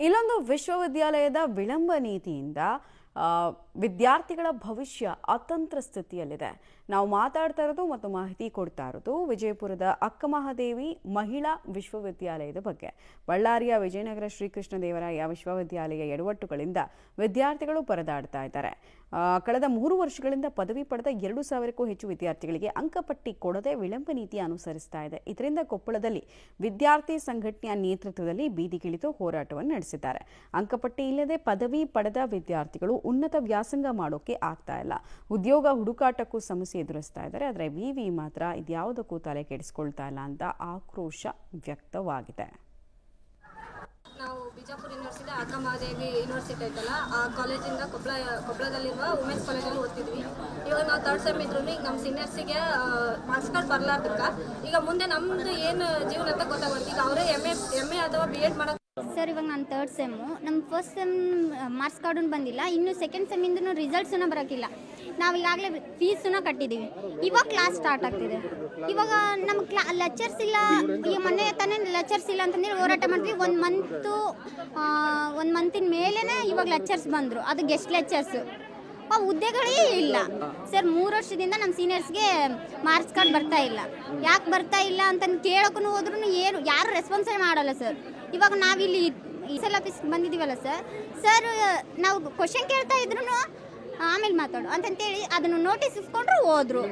ಇಲ್ಲೊಂದು ವಿಶ್ವವಿದ್ಯಾಲಯದ ವಿಳಂಬ ನೀತಿಯಿಂದ ವಿದ್ಯಾರ್ಥಿಗಳ ಭವಿಷ್ಯ ಅತಂತ್ರ ಸ್ಥಿತಿಯಲ್ಲಿದೆ. ನಾವು ಮಾತಾಡ್ತಾ ಇರೋದು ಮತ್ತು ಮಾಹಿತಿ ಕೊಡ್ತಾ ಇರೋದು ವಿಜಯಪುರದ ಅಕ್ಕಮಹಾದೇವಿ ಮಹಿಳಾ ವಿಶ್ವವಿದ್ಯಾಲಯದ ಬಗ್ಗೆ. ಬಳ್ಳಾರಿಯ ವಿಜಯನಗರ ಶ್ರೀಕೃಷ್ಣ ದೇವರಾಯ ವಿಶ್ವವಿದ್ಯಾಲಯ ಎಡವಟ್ಟುಗಳಿಂದ ವಿದ್ಯಾರ್ಥಿಗಳು ಪರದಾಡ್ತಾ ಇದ್ದಾರೆ. ಕಳೆದ 3 ವರ್ಷಗಳಿಂದ ಪದವಿ ಪಡೆದ 2,000ಕ್ಕೂ ಹೆಚ್ಚು ವಿದ್ಯಾರ್ಥಿಗಳಿಗೆ ಅಂಕಪಟ್ಟಿ ಕೊಡದೆ ವಿಳಂಬ ನೀತಿ ಅನುಸರಿಸ್ತಾ ಇದೆ. ಇದರಿಂದ ಕೊಪ್ಪಳದಲ್ಲಿ ವಿದ್ಯಾರ್ಥಿ ಸಂಘಟನೆಯ ನೇತೃತ್ವದಲ್ಲಿ ಬೀದಿಗಿಳಿದು ಹೋರಾಟವನ್ನು ನಡೆಸಿದ್ದಾರೆ. ಅಂಕಪಟ್ಟಿ ಇಲ್ಲದೆ ಪದವಿ ಪಡೆದ ವಿದ್ಯಾರ್ಥಿಗಳು ಉನ್ನತ ವ್ಯಾಸಂಗ ಮಾಡೋಕೆ ಆಗ್ತಾ ಇಲ್ಲ. ಉದ್ಯೋಗ ಹುಡುಕಾಟಕ್ಕೂ ಸಮಸ್ಯೆ ಎದುರಿಸ್ತಾ ಇದ್ದಾರೆ. ಆದರೆ ವಿವಿ ಮಾತ್ರ ಇದ್ಯಾವುದಕ್ಕೂ ತಲೆ ಕೆಡಿಸ್ಕೊಳ್ತಾ ಇಲ್ಲ ಅಂತ ಆಕ್ರೋಶ ವ್ಯಕ್ತವಾಗಿದೆ. ನಾವು ಬಿಜಾಪುರ ಯೂನಿವರ್ಸಿಟಿ ಅಕ್ಕಮಹಾದೇವಿ ಯೂನಿವರ್ಸಿಟಿ ಐತಲ್ಲ, ಆ ಕಾಲೇಜಿಂದ ಕೊಪ್ಪಳದಲ್ಲಿರುವ ವುಮೆನ್ಸ್ ಕಾಲೇಜಲ್ಲಿ ಓದ್ತಿದ್ವಿ. ಇವಾಗ ನಾವು 3rd ಸೆಮ್ ಇದ್ರೂ ಈಗ ನಮ್ಮ ಸೀನಿಯರ್ಸಿಗೆ ಮಾರ್ಕ್ಸ್ ಕಾರ್ಡ್ ಬರಲಾರ್ದಕ್ಕೆ ಈಗ ಮುಂದೆ ನಮ್ಮದು ಏನು ಜೀವನ ಅಂತ ಗೊತ್ತಾಗುತ್ತೆ. ಈಗ ಅವರೇ ಎಮ್ ಎ ಅಥವಾ BEd ಮಾಡೋದು. ಸರ್, ಇವಾಗ ನಾನು 3rd ಸೆಮ್ಮು, ನಮ್ಮ 1st ಸೆಮ್ ಮಾರ್ಕ್ಸ್ ಕಾರ್ಡೂ ಬಂದಿಲ್ಲ, ಇನ್ನು 2nd ಸೆಮ್ಮಿಂದೂ ರಿಸಲ್ಟ್ಸನ್ನು ಬರೋಕ್ಕಿಲ್ಲ. ನಾವು ಈಗಾಗಲೇ ಫೀಸನ್ನು ಕಟ್ಟಿದ್ದೀವಿ. ಇವಾಗ ಕ್ಲಾಸ್ ಸ್ಟಾರ್ಟ್ ಆಗ್ತಿದೆ. ಇವಾಗ ನಮ್ಮ ಲೆಕ್ಚರ್ಸ್ ಇಲ್ಲ. ಈಗ ಮೊನ್ನೆ ತಾನೇ ಲೆಕ್ಚರ್ಸ್ ಇಲ್ಲ ಅಂತಂದೇಳಿ ಹೋರಾಟ ಮಾಡ್ತೀವಿ. ಒಂದು ಮಂತಿನ ಮೇಲೇ ಇವಾಗ ಲೆಕ್ಚರ್ಸ್ ಬಂದರು, ಅದು ಗೆಸ್ಟ್ ಲೆಕ್ಚರ್ಸು. ಆ ಹುದ್ದೆಗಳೇ ಇಲ್ಲ ಸರ್. 3 ವರ್ಷದಿಂದ ನಮ್ಮ ಸೀನಿಯರ್ಸ್ಗೆ ಮಾರ್ಕ್ಸ್ ಕಾರ್ಡ್ ಬರ್ತಾ ಇಲ್ಲ. ಯಾಕೆ ಬರ್ತಾ ಇಲ್ಲ ಅಂತ ಕೇಳೋಕ್ಕೂ ಹೋದ್ರೂ ಯಾರು ರೆಸ್ಪಾನ್ಸೇ ಮಾಡಲ್ಲ ಸರ್. ಇವಾಗ ನಾವಿಲ್ಲಿ SL ಆಫೀಸ್ಗೆ ಬಂದಿದ್ದೀವಲ್ಲ ಸರ್, ನಾವು ಕ್ವಶನ್ ಕೇಳ್ತಾ ಇದ್ರು ಆಮೇಲೆ ಮಾತಾಡು ಅಂತಂತೇಳಿ ಅದನ್ನು ನೋಟಿಸ್ ಇಸ್ಕೊಂಡ್ರು ಹೋದ್ರು.